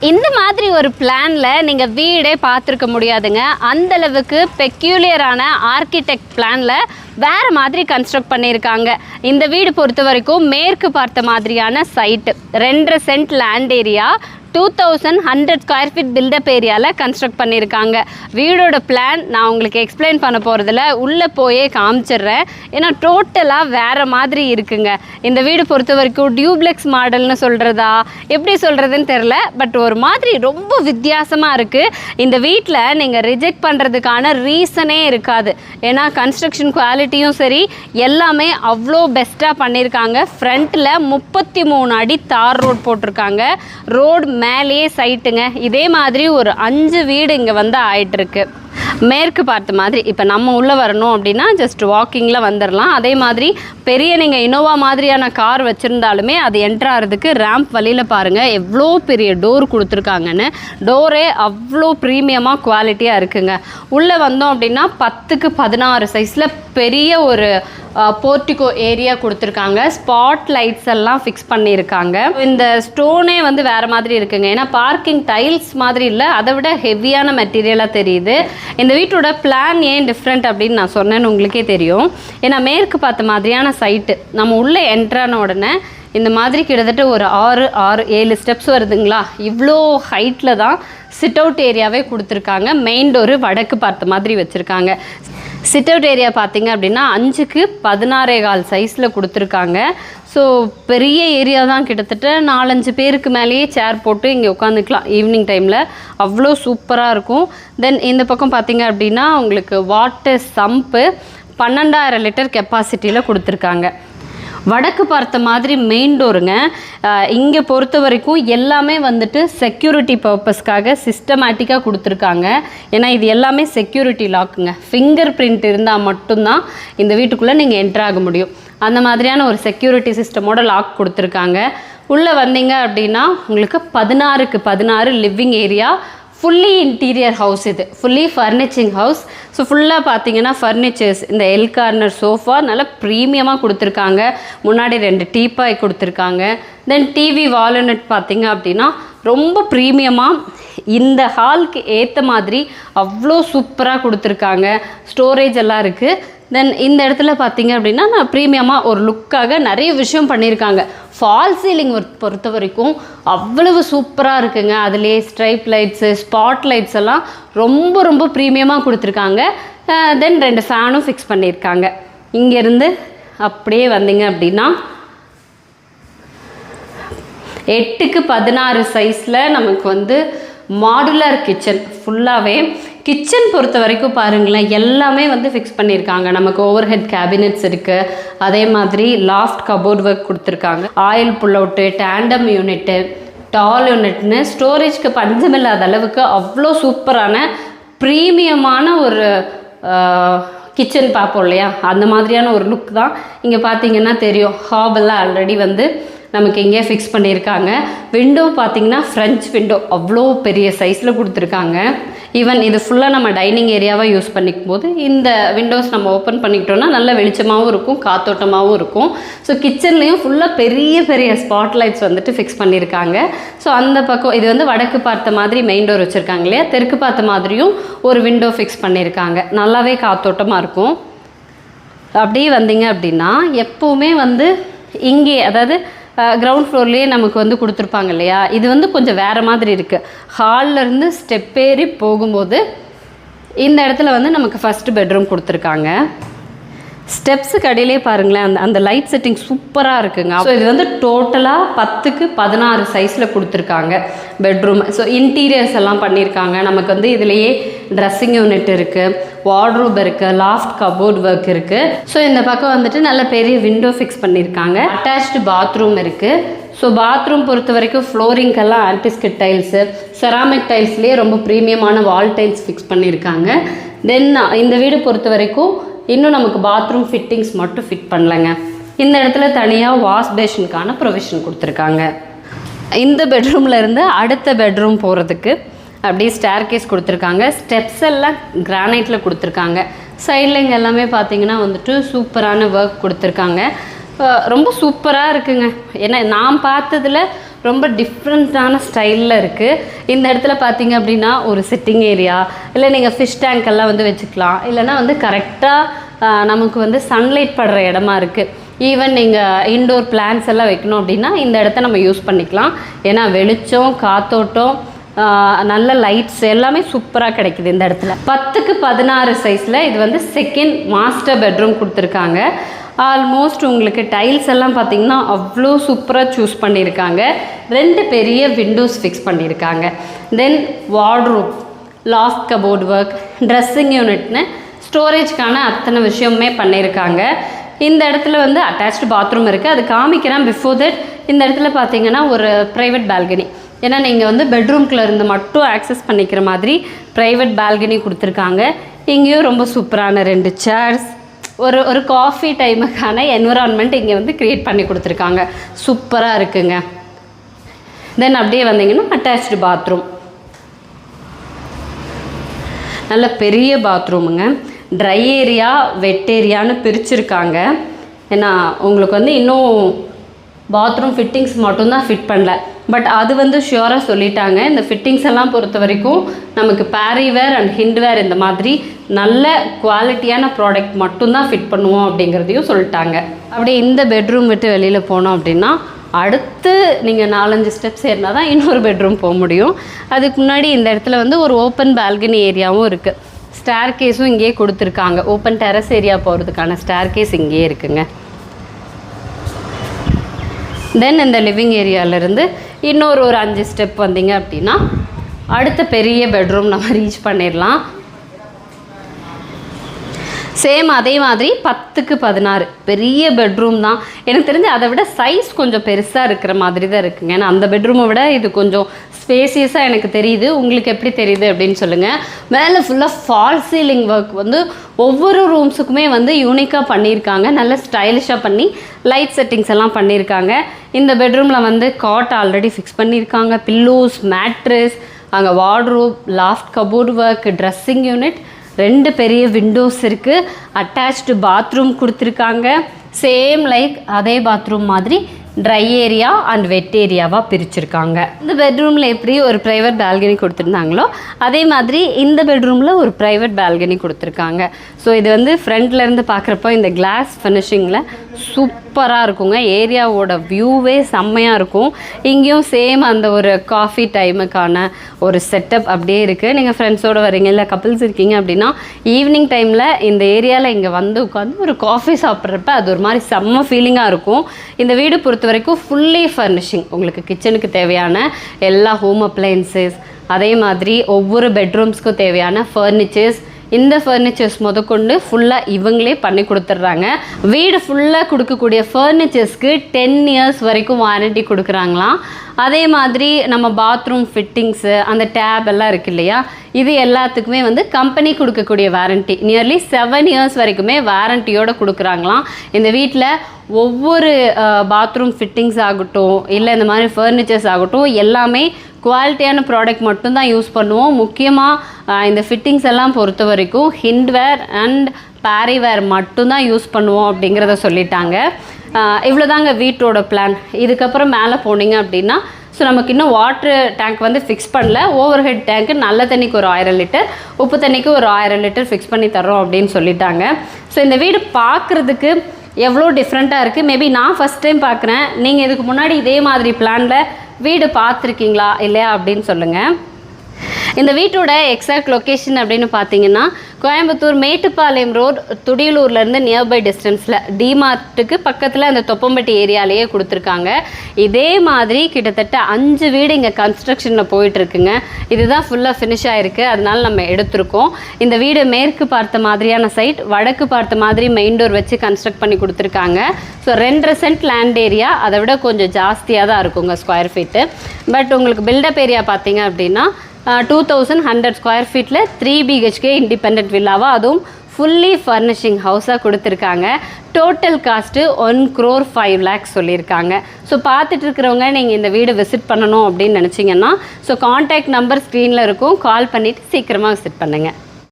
இந்த மாதிரி ஒரு பிளானில் நீங்கள் வீடே பார்த்துருக்க முடியாதுங்க. அந்தளவுக்கு பெக்யூலியரான ஆர்கிடெக்ட் பிளானில் வேறு மாதிரி கன்ஸ்ட்ரக்ட் பண்ணியிருக்காங்க. இந்த வீடு பொறுத்த வரைக்கும் மேற்கு பார்த்த மாதிரியான site, 2.5 cent land area, 2100 square feet built up ஏரியாவில் கன்ஸ்ட்ரக்ட் பண்ணியிருக்காங்க. வீடோட பிளான் நான் உங்களுக்கு எக்ஸ்பிளைன் பண்ண போகிறதில்ல, உள்ளே போயே காமிச்சிட்றேன். ஏன்னா டோட்டலாக வேறு மாதிரி இருக்குங்க. இந்த வீடு பொறுத்த வரைக்கும் டியூப்ளெக்ஸ் மாடல்னு சொல்கிறதா எப்படி சொல்கிறதுன்னு தெரில, பட் ஒரு மாதிரி ரொம்ப வித்தியாசமாக இருக்குது. இந்த வீட்டில் நீங்கள் ரிஜெக்ட் பண்ணுறதுக்கான ரீசனே இருக்காது. ஏன்னா கன்ஸ்ட்ரக்ஷன் குவாலிட்டியும் சரி எல்லாமே அவ்வளோ பெஸ்ட்டாக பண்ணியிருக்காங்க. ஃப்ரண்ட்டில் 33 அடி தார் ரோட் போட்டிருக்காங்க. ரோடு மேலேயே சைட்டுங்க. இதே மாதிரி ஒரு 5 வீடு இங்கே வந்து ஆயிட்டிருக்கு. மேற்கு பார்த்த மாதிரி இப்போ நம்ம உள்ளே வரணும் அப்படின்னா ஜஸ்ட் வாக்கிங்கில் வந்துடலாம். அதே மாதிரி பெரிய நீங்கள் இனோவா மாதிரியான கார் வச்சுருந்தாலுமே அது என்ட்ராகிறதுக்கு ரேம்ப் வழியில் பாருங்கள் எவ்வளோ பெரிய டோர் கொடுத்துருக்காங்கன்னு. டோரே அவ்வளோ ப்ரீமியமாக குவாலிட்டியாக இருக்குங்க. உள்ளே வந்தோம் அப்படின்னா 10க்கு 16 சைஸில் பெரிய ஒரு போர்ட்டிகோ ஏரியா கொடுத்துருக்காங்க. ஸ்பாட் லைட்ஸ் எல்லாம் ஃபிக்ஸ் பண்ணியிருக்காங்க. இந்த ஸ்டோனே வந்து வேறு மாதிரி இருக்குங்க. ஏன்னா பார்க்கிங் டைல்ஸ் மாதிரி இல்லை, அதை விட ஹெவியான மெட்டீரியலாக தெரியுது. இந்த வீட்டோட பிளான் ஏன் டிஃப்ரெண்ட் அப்படின்னு நான் சொன்னேன்னு உங்களுக்கே தெரியும். ஏன்னா மேற்கு பார்த்த மாதிரியான சைட்டு நம்ம உள்ளே என்ட்ரான உடனே இந்த மாதிரி கிட்டத்தட்ட ஒரு 6-7 ஸ்டெப்ஸ் வருதுங்களா. இவ்வளோ ஹைட்டில் தான் சிட் அவுட் ஏரியாவே கொடுத்துருக்காங்க. மெயின் டோரு வடக்கு பார்த்த மாதிரி வச்சுருக்காங்க. சிட் அவுட் ஏரியா பார்த்திங்க அப்படின்னா 5க்கு 16.25 சைஸில் கொடுத்துருக்காங்க. ஸோ பெரிய ஏரியா தான், கிட்டத்தட்ட 4-5 பேருக்கு மேலேயே சேர் போட்டு இங்கே உட்காந்துக்கலாம் ஈவினிங் டைமில். அவ்வளோ சூப்பராக இருக்கும். தென் இந்த பக்கம் பார்த்திங்க அப்படின்னா உங்களுக்கு வாட்டர் சம்ப்பு 12,000 லிட்டர் கெப்பாசிட்டியில் கொடுத்துருக்காங்க. வடக்கு பார்த்த மாதிரி மெயின் டோருங்க. இங்கே பொறுத்த வரைக்கும் எல்லாமே வந்துட்டு செக்யூரிட்டி பர்பஸ்க்காக சிஸ்டமேட்டிக்காக கொடுத்துருக்காங்க. ஏன்னா இது எல்லாமே செக்யூரிட்டி லாக்குங்க. ஃபிங்கர் பிரிண்ட் இருந்தால் மட்டும்தான் இந்த வீட்டுக்குள்ளே நீங்கள் என்ட்ரு ஆக முடியும். அந்த மாதிரியான ஒரு செக்யூரிட்டி சிஸ்டமோட லாக் கொடுத்துருக்காங்க. உள்ளே வந்தீங்க அப்படின்னா உங்களுக்கு 16க்கு 16 living area, fully interior house. இது ஃபுல்லி ஃபர்னிச்சிங் ஹவுஸ். ஸோ ஃபுல்லாக பார்த்தீங்கன்னா ஃபர்னிச்சர்ஸ், இந்த எல் கார்னர் சோஃபா நல்லா ப்ரீமியமாக கொடுத்துருக்காங்க. முன்னாடி 2 டீப்பாய் கொடுத்துருக்காங்க. தென் டிவி வால்நட் பார்த்தீங்க அப்படின்னா ரொம்ப ப்ரீமியமாக இந்த ஹாலுக்கு ஏற்ற மாதிரி அவ்வளோ சூப்பராக கொடுத்துருக்காங்க. ஸ்டோரேஜ் எல்லாம் இருக்குது. தென் இந்த இடத்துல பார்த்தீங்க அப்படின்னா நான் ப்ரீமியமாக ஒரு லுக்காக நிறைய விஷயம் பண்ணியிருக்காங்க. ஃபால் சீலிங் பொறுத்த வரைக்கும் அவ்வளவு சூப்பராக இருக்குங்க. அதுலேயே ஸ்ட்ரைப் லைட்ஸு, ஸ்பாட் லைட்ஸ் எல்லாம் ரொம்ப ரொம்ப ப்ரீமியமாக கொடுத்துருக்காங்க. தென் 2 ஃபேனும் ஃபிக்ஸ் பண்ணியிருக்காங்க. இங்கேருந்து அப்படியே வந்தீங்க அப்படின்னா 8க்கு 16 சைஸில் நமக்கு வந்து மாடுலர் கிச்சன். ஃபுல்லாகவே கிச்சன் பொறுத்த வரைக்கும் பாருங்களேன் எல்லாமே வந்து ஃபிக்ஸ் பண்ணியிருக்காங்க. நமக்கு ஓவர் ஹெட் கேபினெட்ஸ் இருக்குது. அதே மாதிரி லாஃப்ட் கபோர்ட் ஒர்க் கொடுத்துருக்காங்க. Oil pull out, tandem unit, tall யூனிட்னு ஸ்டோரேஜ்க்கு பஞ்சமில்லாத அளவுக்கு அவ்வளோ சூப்பரான ப்ரீமியமான ஒரு கிச்சன் பார்ப்போம் இல்லையா, அந்த மாதிரியான ஒரு லுக் தான். இங்கே பார்த்தீங்கன்னா தெரியும், ஹாபெல்லாம் ஆல்ரெடி வந்து நமக்கு இங்கே ஃபிக்ஸ் பண்ணியிருக்காங்க. விண்டோ பார்த்திங்கன்னா ஃப்ரெஞ்ச் விண்டோ அவ்வளோ பெரிய சைஸில் கொடுத்துருக்காங்க. ஈவன் இது ஃபுல்லாக நம்ம டைனிங் ஏரியாவாக யூஸ் பண்ணிக்கும் போது இந்த விண்டோஸ் நம்ம ஓப்பன் பண்ணிக்கிட்டோன்னா நல்ல வெளிச்சமாகவும் இருக்கும், காத்தோட்டமாகவும் இருக்கும். ஸோ கிச்சன்லேயும் ஃபுல்லாக பெரிய பெரிய ஸ்பாட் லைட்ஸ் வந்துட்டு ஃபிக்ஸ் பண்ணியிருக்காங்க. ஸோ அந்த பக்கம் இது வந்து வடக்கு பார்த்த மாதிரி மெயின் டோர் வச்சுருக்காங்க இல்லையா, தெற்கு பார்த்த மாதிரியும் ஒரு விண்டோ ஃபிக்ஸ் பண்ணியிருக்காங்க. நல்லாவே காத்தோட்டமாக இருக்கும். அப்படியே வந்தீங்க அப்படின்னா எப்போவுமே வந்து இங்கே அதாவது கிரவுண்ட் ஃப்ளோர்லேயே நமக்கு வந்து கொடுத்துருப்பாங்க இல்லையா, இது வந்து கொஞ்சம் வேறு மாதிரி இருக்குது. ஹால்லேருந்து ஸ்டெப் ஏறி போகும்போது இந்த இடத்துல வந்து நமக்கு ஃபஸ்ட்டு பெட்ரூம் கொடுத்துருக்காங்க. ஸ்டெப்ஸுக்கு அடியிலே பாருங்களேன் அந்த லைட் செட்டிங் சூப்பராக இருக்குங்க. ஸோ இது வந்து டோட்டலாக 10க்கு 16 சைஸில் கொடுத்துருக்காங்க பெட்ரூம். ஸோ இன்டீரியர்ஸ் எல்லாம் பண்ணியிருக்காங்க. நமக்கு வந்து இதுலேயே ட்ரெஸ்ஸிங் யூனிட் இருக்குது, வார்ட்ரோப் இருக்குது, லாஃப்ட் கபோர்ட் ஒர்க் இருக்குது. ஸோ இந்த பக்கம் வந்துட்டு நல்ல பெரிய விண்டோ ஃபிக்ஸ் பண்ணியிருக்காங்க. அட்டாச்டு பாத்ரூம் இருக்குது. ஸோ பாத்ரூம் பொறுத்த வரைக்கும் ஃப்ளோரிங்கெல்லாம் ஆன்டிஸ்கிட் டைல்ஸு, செராமிக் டைல்ஸ்லேயே ரொம்ப ப்ரீமியமான வால் டைல்ஸ் ஃபிக்ஸ் பண்ணியிருக்காங்க. தென் இந்த வீடு பொறுத்த வரைக்கும் இன்னும் நமக்கு பாத்ரூம் ஃபிட்டிங்ஸ் மட்டும் ஃபிட் பண்ணலைங்க. இந்த இடத்துல தனியாக வாஷ் பேஷனுக்கான ப்ரொவிஷன் கொடுத்துருக்காங்க. இந்த பெட்ரூமில் இருந்து அடுத்த பெட்ரூம் போகிறதுக்கு அப்படியே ஸ்டேர் கேஸ் கொடுத்துருக்காங்க. ஸ்டெப்ஸ் எல்லாம் கிரானைட்டில் கொடுத்துருக்காங்க. சைடில் இங்கே எல்லாமே பார்த்தீங்கன்னா வந்துட்டு சூப்பரான ஒர்க் கொடுத்துருக்காங்க. ரொம்ப சூப்பராக இருக்குங்க. ஏன்னா நான் பார்த்ததில் ரொம்ப டிஃப்ரெண்ட்டான ஸ்டைலில் இருக்குது. இந்த இடத்துல பார்த்தீங்க அப்படின்னா ஒரு சிட்டிங் ஏரியா, இல்லை நீங்கள் ஃபிஷ் டேங்க்கெல்லாம் வந்து வச்சுக்கலாம். இல்லைனா வந்து கரெக்டாக நமக்கு வந்து சன்லைட் படுற இடமா இருக்குது. ஈவன் நீங்கள் இன்டோர் பிளான்ஸ் எல்லாம் வைக்கணும் அப்படின்னா இந்த இடத்த நம்ம யூஸ் பண்ணிக்கலாம். ஏன்னா வெளிச்சம், காத்தோட்டம், நல்ல லைட்ஸ் எல்லாமே சூப்பராக கிடைக்குது இந்த இடத்துல. 10க்கு 16 சைஸில் இது வந்து செகண்ட் மாஸ்டர் பெட்ரூம் கொடுத்துருக்காங்க. ஆல்மோஸ்ட் உங்களுக்கு டைல்ஸ் எல்லாம் பார்த்திங்கன்னா அவ்வளோ சூப்பராக சூஸ் பண்ணியிருக்காங்க. 2 பெரிய விண்டோஸ் ஃபிக்ஸ் பண்ணியிருக்காங்க. Then wardrobe, loft cupboard work, dressing யூனிட்னு ஸ்டோரேஜ்க்கான அத்தனை விஷயமுமே பண்ணியிருக்காங்க. இந்த இடத்துல வந்து அட்டாச்டு பாத்ரூம் இருக்குது, அது காமிக்கிறேன். பிஃபோர் தட் இந்த இடத்துல பார்த்தீங்கன்னா ஒரு ப்ரைவேட் பால்கனி, ஏன்னா நீங்கள் வந்து பெட்ரூம்குள்ளே இருந்து மட்டும் ஆக்சஸ் பண்ணிக்கிற மாதிரி ப்ரைவேட் பால்கனி கொடுத்துருக்காங்க. இங்கேயும் ரொம்ப சூப்பரான 2 சேர்ஸ், ஒரு காஃபி டைமுக்கான என்விரான்மெண்ட் இங்கே வந்து க்ரியேட் பண்ணி கொடுத்துருக்காங்க. சூப்பராக இருக்குங்க. தென் அப்படியே வந்தீங்கன்னா அட்டாச்டு பாத்ரூம், நல்ல பெரிய பாத்ரூமுங்க. ட்ரை ஏரியா, வெட் ஏரியான்னு பிரிச்சுருக்காங்க. ஏன்னா உங்களுக்கு வந்து இன்னும் பாத்ரூம் ஃபிட்டிங்ஸ் மட்டும்தான் ஃபிட் பண்ணல, பட் அது வந்து ஷியோராக சொல்லிட்டாங்க. இந்த ஃபிட்டிங்ஸ் எல்லாம் பொறுத்த வரைக்கும் நமக்கு பேரிவேர் அண்ட் ஹிண்ட்வேர் இந்த மாதிரி நல்ல குவாலிட்டியான ப்ராடக்ட் மட்டும்தான் ஃபிட் பண்ணுவோம் அப்படிங்கிறதையும் சொல்லிட்டாங்க. அப்படியே இந்த பெட்ரூம் விட்டு வெளியில் போனோம் அப்படின்னா அடுத்து நீங்கள் 4-5 ஸ்டெப்ஸ் ஏறினா தான் இன்னொரு பெட்ரூம் போக முடியும். அதுக்கு முன்னாடி இந்த இடத்துல வந்து ஒரு ஓப்பன் பால்கனி ஏரியாவும் இருக்குது. ஸ்டேர் கேஸும் இங்கேயே கொடுத்துருக்காங்க. ஓப்பன் டெரஸ் ஏரியா போகிறதுக்கான ஸ்டேர் கேஸ் இங்கேயே இருக்குங்க. தென் இந்த லிவிங் ஏரியாவிலேருந்து இன்னொரு 5 ஸ்டெப் வந்தீங்க அப்படின்னா அடுத்த பெரிய பெட்ரூம் நம்ம ரீச் பண்ணிடலாம். சேம் அதே மாதிரி 10க்கு 16 பெரிய பெட்ரூம் தான். எனக்கு தெரிஞ்சு அதை விட சைஸ் கொஞ்சம் பெருசாக இருக்கிற மாதிரி தான் இருக்குங்க. ஏன்னா அந்த பெட்ரூமை விட இது கொஞ்சம் ஸ்பேசியஸாக எனக்கு தெரியுது. உங்களுக்கு எப்படி தெரியுது அப்படின்னு சொல்லுங்கள். மேலே ஃபுல்லாக ஃபால் சீலிங் ஒர்க் வந்து ஒவ்வொரு ரூம்ஸுக்குமே வந்து யூனிக்காக பண்ணியிருக்காங்க. நல்ல ஸ்டைலிஷாக பண்ணி லைட் செட்டிங்ஸ் எல்லாம் பண்ணியிருக்காங்க. இந்த பெட்ரூமில் வந்து காட் ஆல்ரெடி ஃபிக்ஸ் பண்ணியிருக்காங்க. பில்லோஸ், மேட்ரஸ், அங்கே wardrobe, loft cupboard work, dressing unit, 2 பெரிய விண்டோஸ் இருக்குது. அட்டாச்டு பாத்ரூம் கொடுத்துருக்காங்க. சேம் லைக் அதே பாத்ரூம் மாதிரி ட்ரை ஏரியா அண்ட் வெட் ஏரியாவாக பிரிச்சுருக்காங்க. இந்த பெட்ரூமில் எப்படி ஒரு ப்ரைவேட் பால்கனி கொடுத்துருந்தாங்களோ அதே மாதிரி இந்த பெட்ரூமில் ஒரு ப்ரைவேட் பால்கனி கொடுத்துருக்காங்க. ஸோ இது வந்து ஃப்ரண்ட்லேருந்து பார்க்குறப்போ இந்த கிளாஸ் ஃபினிஷிங்கில் சூப்பராக இருக்குங்க. ஏரியாவோட வியூவே செம்மையாக இருக்கும். இங்கேயும் சேம் அந்த ஒரு காஃபி டைமுக்கான ஒரு செட்டப் அப்படியே இருக்குது. நீங்கள் ஃப்ரெண்ட்ஸோடு வரீங்க, இல்லை கப்பிள்ஸ் இருக்கீங்க அப்படின்னா ஈவினிங் டைமில் இந்த ஏரியாவில் இங்கே வந்து உட்காந்து ஒரு காஃபி சாப்பிட்றப்ப அது ஒரு மாதிரி செம்ம ஃபீலிங்காக இருக்கும். இந்த வீடு பொறுத்த வரைக்கும் ஃபுல்லி ஃபர்னிஷிங், உங்களுக்கு கிச்சனுக்கு தேவையான எல்லா ஹோம் அப்ளையன்சஸ், அதே மாதிரி ஒவ்வொரு பெட்ரூம்ஸ்க்கும் தேவையான ஃபர்னிச்சர்ஸ், இந்த ஃபர்னிச்சர்ஸ் முதற்கொண்டு ஃபுல்லாக இவங்களே பண்ணி கொடுத்துட்றாங்க. வீடு ஃபுல்லாக கொடுக்கக்கூடிய ஃபர்னிச்சர்ஸ்க்கு 10 இயர்ஸ் வரைக்கும் வாரண்ட்டி கொடுக்குறாங்களாம். அதே மாதிரி நம்ம பாத்ரூம் ஃபிட்டிங்ஸு, அந்த டேப் எல்லாம் இருக்குது இல்லையா, இது எல்லாத்துக்குமே வந்து கம்பெனி கொடுக்கக்கூடிய வாரண்ட்டி நியர்லி 7 இயர்ஸ் வரைக்குமே வாரண்ட்டியோடு கொடுக்குறாங்களாம். இந்த வீட்டில் ஒவ்வொரு பாத்ரூம் ஃபிட்டிங்ஸ் ஆகட்டும், இல்லை இந்த மாதிரி ஃபர்னிச்சர்ஸ் ஆகட்டும், எல்லாமே குவாலிட்டியான ப்ராடக்ட் மட்டும்தான் யூஸ் பண்ணுவோம். முக்கியமாக இந்த ஃபிட்டிங்ஸ் எல்லாம் பொறுத்த வரைக்கும் ஹிண்ட்வேர் அண்ட் பேரிவேர் மட்டும்தான் யூஸ் பண்ணுவோம் அப்படிங்கிறத சொல்லிட்டாங்க. இவ்வளோதாங்க வீட்டோட பிளான். இதுக்கப்புறம் மேலே போனீங்க அப்படின்னா ஸோ நமக்கு இன்னும் வாட்ரு டேங்க் வந்து ஃபிக்ஸ் பண்ணல. ஓவர் ஹெட் டேங்க்கு நல்ல தண்ணிக்கு ஒரு 1000 லிட்டர், உப்பு தண்ணிக்கு ஒரு 1000 லிட்டர் ஃபிக்ஸ் பண்ணி தர்றோம் அப்படின்னு சொல்லிட்டாங்க. ஸோ இந்த வீடு பார்க்குறதுக்கு எவ்வளோ டிஃப்ரெண்ட்டாக இருக்குது. மேபி நான் ஃபஸ்ட் டைம் பார்க்குறேன். நீங்கள் இதுக்கு முன்னாடி இதே மாதிரி பிளானில் வீடு பார்த்துருக்கீங்களா இல்லையா அப்படின்னு சொல்லுங்கள். இந்த வீட்டோட எக்ஸாக்ட் லொக்கேஷன் அப்படின்னு பார்த்தீங்கன்னா கோயம்புத்தூர் மேட்டுப்பாளையம் ரோட், துடியலூர்லேருந்து நியர்பை டிஸ்டன்ஸில் டிமார்ட்டுக்கு பக்கத்தில் அந்த தொப்பம்பட்டி ஏரியாலேயே கொடுத்துருக்காங்க. இதே மாதிரி கிட்டத்தட்ட 5 வீடு இங்கே கன்ஸ்ட்ரக்ஷனில் போயிட்டுருக்குங்க. இதுதான் ஃபுல்லாக ஃபினிஷ் ஆகிருக்கு, அதனால நம்ம எடுத்திருக்கோம். இந்த வீடு மேற்கு பார்த்த மாதிரியான சைட், வடக்கு பார்த்த மாதிரி மெயின் டோர் வச்சு கன்ஸ்ட்ரக்ட் பண்ணி கொடுத்துருக்காங்க. ஸோ 2.5 சென்ட் லேண்ட் ஏரியா, அதை விட கொஞ்சம் ஜாஸ்தியாக தான் இருக்குங்க ஸ்கொயர் ஃபீட்டு. பட் உங்களுக்கு பில்டப் ஏரியா பார்த்தீங்க அப்படின்னா 2100 ஸ்கொயர் ஃபீட்டில் 3 BHK இண்டிபெண்ட் வில்லாவாக, அதுவும் ஃபுல்லி ஃபர்னிஷிங் ஹவுஸாக கொடுத்துருக்காங்க. டோட்டல் காஸ்ட்டு 1 crore 5 lakhs சொல்லியிருக்காங்க. ஸோ பார்த்துட்டு இருக்கிறவங்க நீங்கள் இந்த வீடு விசிட் பண்ணணும் அப்படின்னு நினச்சிங்கன்னா ஸோ கான்டாக்ட் நம்பர் ஸ்க்ரீனில் இருக்கும், கால் பண்ணிவிட்டு சீக்கிரமாக விசிட் பண்ணுங்கள்.